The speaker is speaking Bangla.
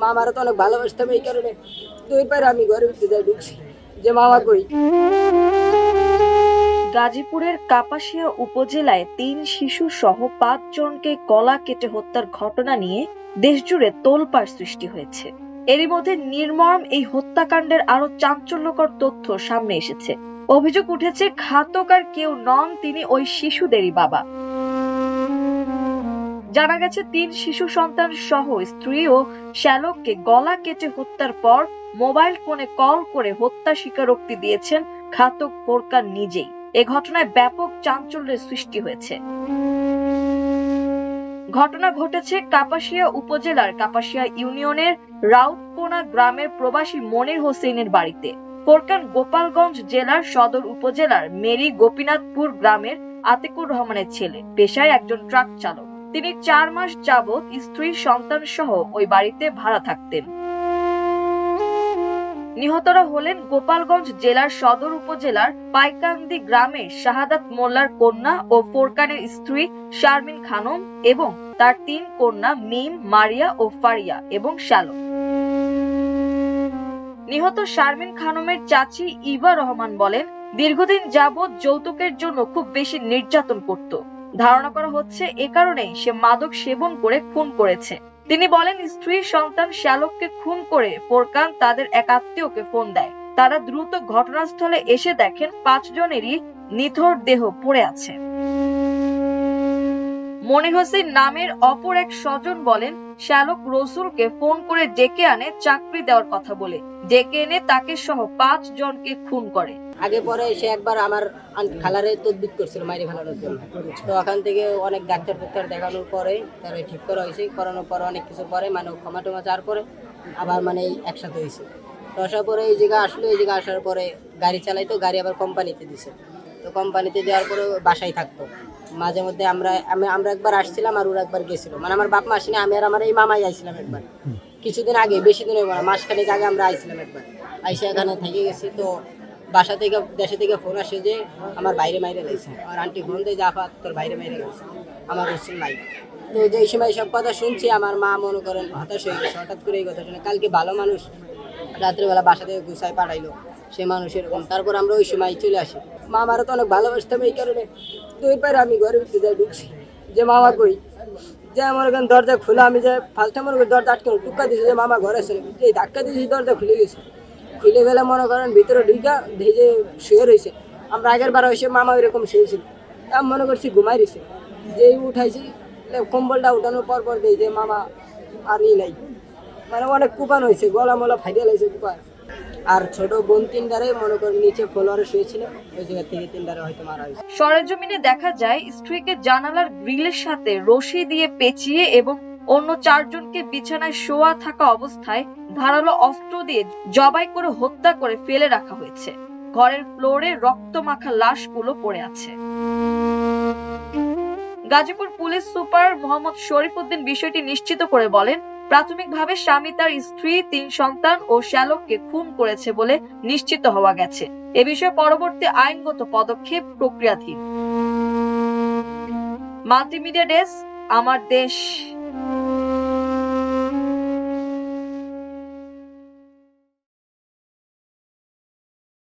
মামারা তো অনেক ভালোবাসতাম, এই কারণে 2 বার আমি ঘরের ভিতরে যাই ঢুকছি যে মামা কই। গাজীপুরের কাপাসিয়া উপজেলায় 3 শিশু সহ 5 জনকে গলা কেটে হত্যার ঘটনা নিয়ে দেশজুড়ে তোলপাড় সৃষ্টি হয়েছে। এরই মধ্যে নির্মম এই হত্যাকাণ্ডের আরো চাঞ্চল্যকর তথ্য সামনে এসেছে। অভিযোগ উঠেছে ঘাতক আর কেউ নন, তিনি ওই শিশুদেরই বাবা। জানা গেছে 3 শিশু সন্তান সহ স্ত্রী ও শ্যালককে গলা কেটে হত্যার পর মোবাইল ফোনে কল করে হত্যা স্বীকারোক্তি দিয়েছেন ঘাতক ফোরকান নিজেই। এ ঘটনায় ব্যাপক চাঞ্চল্যের সৃষ্টি হয়েছে। ঘটনা ঘটেছে কাপাসিয়া উপজেলার কাপাসিয়া ইউনিয়নের রাউতকোনা গ্রামের প্রবাসী মনির হোসেনের বাড়িতে। ফোরকান গোপালগঞ্জ জেলার সদর উপজেলার মেরি গোপীনাথপুর গ্রামের আতিকুর রহমানের ছেলে, পেশায় একজন ট্রাক চালক। তিনি 4 মাস যাবৎ স্ত্রী সন্তান সহ ওই বাড়িতে ভাড়া থাকতেন। নিহতরা হলেন গোপালগঞ্জ জেলার সদর উপজেলার পাইকান্দি গ্রামের শাহাদাত মোল্লার কন্যা ও ফোরকানের স্ত্রী শারমিন খানম এবং তার 3 কন্যা মিম, মারিয়া ও ফারিয়া এবং শ্যালক। নিহত শারমিন খানমের চাচি ইভা রহমান বলেন, দীর্ঘদিন যাবৎ যৌতুকের জন্য খুব বেশি নির্যাতন করত। ধারণা করা হচ্ছে এ কারণেই সে মাদক সেবন করে খুন করেছে। তিনি বলেন, স্ত্রী সন্তান শ্যালককে খুন করে ফোরকান তাদের এক আত্মীয়কে ফোন দেয়। তারা দ্রুত ঘটনাস্থলে এসে দেখেন 5 জনেরই নিথর দেহ পড়ে আছে। মনির হোসেন নামের অপর এক স্বজন বলেন, শ্যালক রসুলকে ফোন করে ডেকে আনে চাকরি দেওয়ার কথা বলে। ডেকে এনে তাকে সহ 5 জনকে খুন করে। আগে পরে সে একবার আমার খালারে তদবির করছিল মাইরে ফেলানোর জন্য। তো ওখান থেকে অনেক ডাক্তার দেখানোর পরে তারা ঠিক করা হয়েছে। করানোর পরে অনেক কিছু পরে মানে ক্ষমা টমা চার পরে আবার মানে একসাথে হয়েছে। তো আসার পরে এই জায়গা আসলো, এই জায়গা আসার পরে গাড়ি চালাইতো, গাড়ি আবার কোম্পানিতে দিছে। তো কোম্পানিতে দেওয়ার পরে বাসায় থাকতো। মাঝে মধ্যে আমরা একবার আসছিলাম আর ওরা একবার গেছিল, মানে আমার বাপ মা আসেনি, আমি আর আমার এই মামাই আইছিলাম একবার কিছুদিন আগে, বেশি দিন হইব না, মাসখানেক আগে আমরা আইছিলাম একবার। আইসা এখানে থেকে গেছি। তো বাসা থেকে দেশে থেকে ফোন আসে যে আমার বাইরে মাইরে গেছে। আমার আন্টি ফোন দিয়ে যে আফা তোর বাইরে মাইরে গেছে, আমার রসুল নাই। তো যে এই সময় সব কথা শুনছি আমার মা মনে করেন হতাশ হয়ে গেছে। হঠাৎ করে এই কথা শুনে কালকে ভালো মানুষ রাত্রেবেলা বাসা থেকে গুছায় পাঠাইলো, সে মানুষ এরকম। তারপর আমরা ওই সময় চলে আসি। মামারা তো অনেক ভালোবাসতাম, এই কারণে 2 বার আমি ঘরের ভিতরে যাই ঢুকছি যে মামা কই। যে আমার ওখানে দরজা খোলা, আমি যে ফার্স্ট আমার দরজা আটকে টুকা দিয়েছি যে মামা ঘরে আছে, এই ধাক্কা দিয়েছি দরজা খুলে গেছে। খুলে গেলে মনে করেন ভিতরে ঢুকা ভেজে শুয়ে রয়েছে। আমরা আগের বার এসে মামা ওইরকম শুয়েছিল, আমি মনে করছি ঘুমাই রয়েছে। যেই উঠাইছি কম্বলটা উঠানোর পর দিই যে মামা আর নাই, মানে অনেক কুপান হয়েছে, গলা মলা ফাইডে লাগছে কুপান। আর ছোট বোন 3টারে মনে করেন নিচে ফ্লোরে শুয়েছিল, ওই জায়গা থেকে 3টারে হয়তো মারা হয়েছে। সরেজমিনে দেখা যায় স্ত্রীকে জানালার গ্রিলের সাথে রশি দিয়ে পেঁচিয়ে এবং অন্য 4 জনকে বিছানায় শোয়া থাকা অবস্থায় ধারালো অস্ত্র দিয়ে জবাই করে হত্যা করে ফেলে রাখা হয়েছে। ঘরের ফ্লোরে রক্তমাখা লাশগুলো পড়ে আছে। গাজীপুর পুলিশ সুপার মোহাম্মদ শরীফ উদ্দিন বিষয়টি নিশ্চিত করে বলেন, প্রাথমিকভাবে স্বামী, তার স্ত্রী, 3 সন্তান ও শ্যালককে খুন করেছে বলে নিশ্চিত হওয়া গেছে। এ বিষয়ে পরবর্তী আইনগত পদক্ষেপ প্রক্রিয়াধীন। মাল্টিমিডিয়া ডেস্ক, আমার দেশ।